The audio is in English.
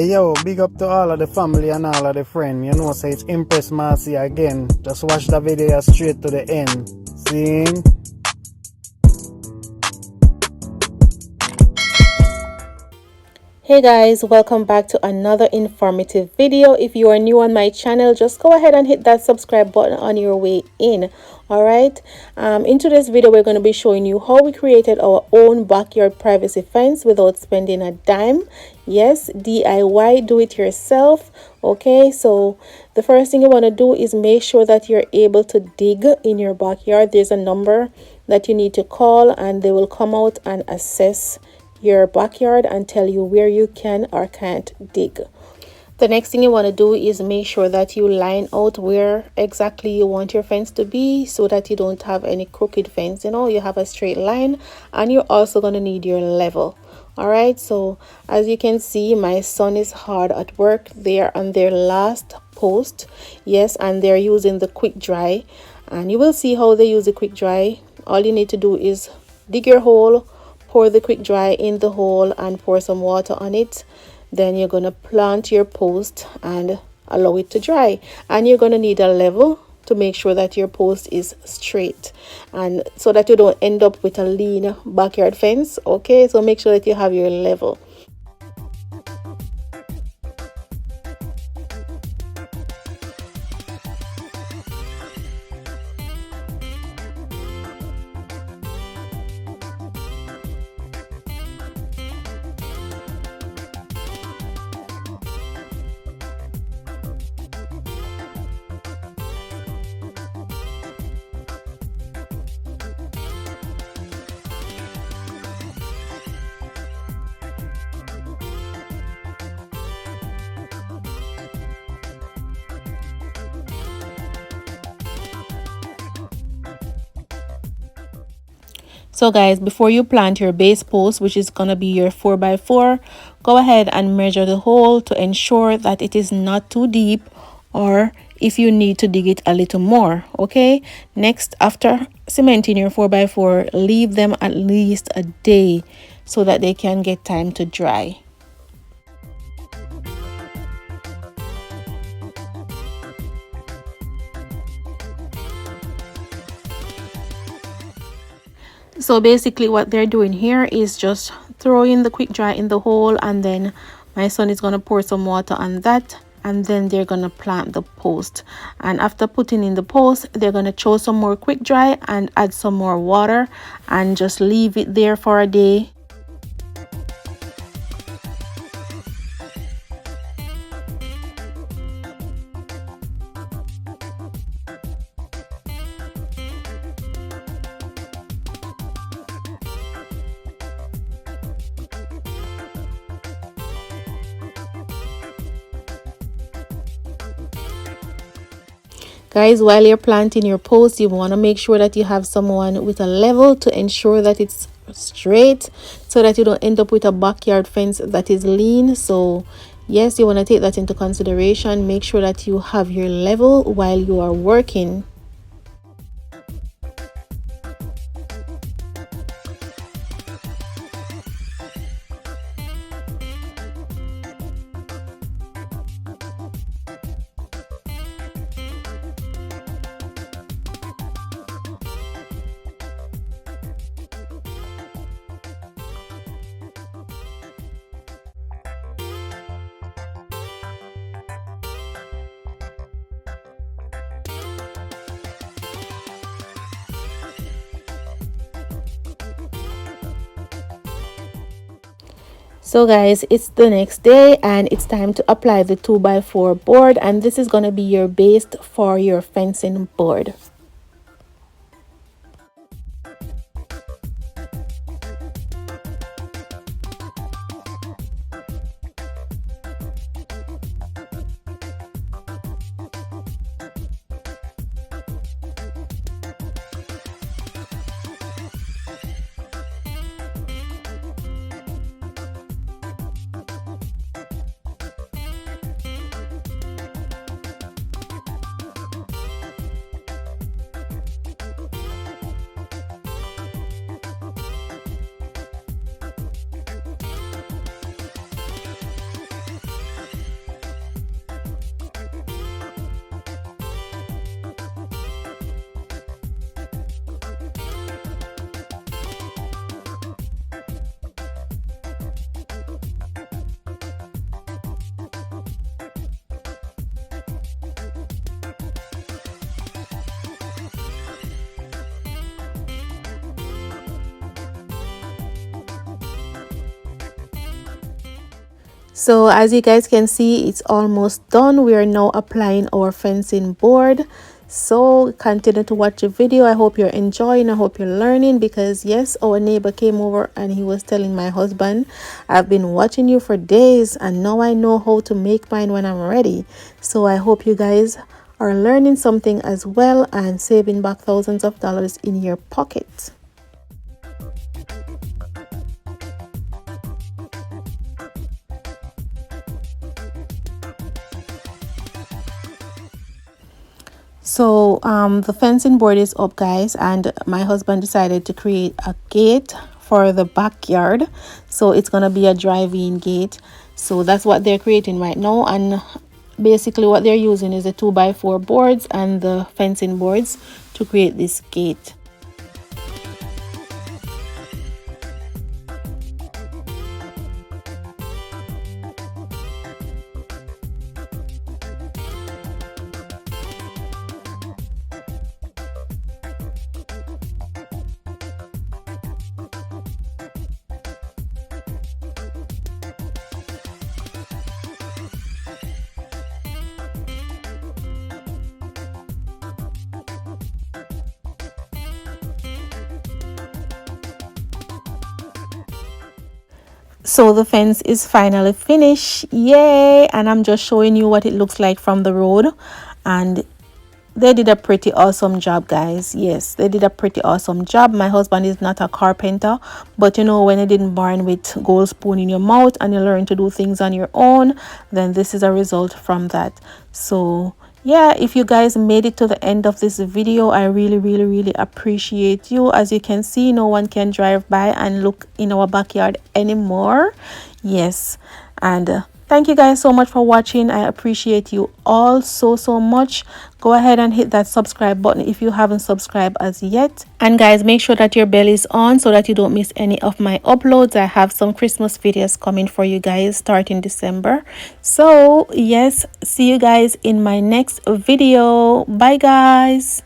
Yo, big up to all of the family and all of the friends. You know, say it's Impress Marcy again. Just watch the video straight to the end. See? Hey guys, welcome back to another informative video. If you are new on my channel, just go ahead and hit that subscribe button on your way in. All right, in today's video we're going to be showing you how we created our own backyard privacy fence without spending a dime. Yes, DIY, do it yourself. Okay, so the first thing you want to do is make sure that you're able to dig in your backyard. There's a number that you need to call and they will come out and assess your backyard and tell you where you can or can't dig. The next thing you want to do is make sure that you line out where exactly you want your fence to be so that you don't have any crooked fence. You know, you have a straight line, and you're also going to need your level. All right, so as you can see, my son is hard at work. They are on their last post. Yes, and they're using the quick dry, and you will see how they use the quick dry. All you need to do is dig your hole, pour the quick dry in the hole and pour some water on it. Then you're going to plant your post and allow it to dry. And you're going to need a level to make sure that your post is straight, and so that you don't end up with a lean backyard fence. Okay, so make sure that you have your level. So guys, before you plant your base post, which is going to be your 4x4, go ahead and measure the hole to ensure that it is not too deep, or if you need to dig it a little more. Okay, next, after cementing your 4x4, leave them at least a day so that they can get time to dry. So basically what they're doing here is just throwing the quick dry in the hole, and then my son is going to pour some water on that, and then they're going to plant the post. And after putting in the post, they're going to throw some more quick dry and add some more water and just leave it there for a day. Guys, while you're planting your post, you want to make sure that you have someone with a level to ensure that it's straight, so that you don't end up with a backyard fence that is lean. So yes, you want to take that into consideration. Make sure that you have your level while you are working. So guys, it's the next day and it's time to apply the 2x4 board, and this is going to be your base for your fencing board. So as you guys can see, it's almost done. We are now applying our fencing board. So continue to watch the video. I hope you're enjoying. I hope you're learning, because yes, our neighbor came over and he was telling my husband, I've been watching you for days and now I know how to make mine when I'm ready. So I hope you guys are learning something as well and saving back thousands of dollars in your pocket. So the fencing board is up, guys, and my husband decided to create a gate for the backyard. So it's gonna be a drive-in gate. So that's what they're creating right now, and basically what they're using is the 2x4 boards and the fencing boards to create this gate. So the fence is finally finished, yay! And I'm just showing you what it looks like from the road, and they did a pretty awesome job, guys. Yes, they did a pretty awesome job. My husband is not a carpenter, but you know, when you didn't born with gold spoon in your mouth and you learn to do things on your own, then this is a result from that. So yeah, if you guys made it to the end of this video, I really appreciate you. As you can see, no one can drive by and look in our backyard anymore. Yes, and thank you guys so much for watching. I appreciate you all so much. Go ahead and hit that subscribe button if you haven't subscribed as yet. And guys, make sure that your bell is on so that you don't miss any of my uploads. I have some Christmas videos coming for you guys starting December. So yes, see you guys in my next video. Bye guys.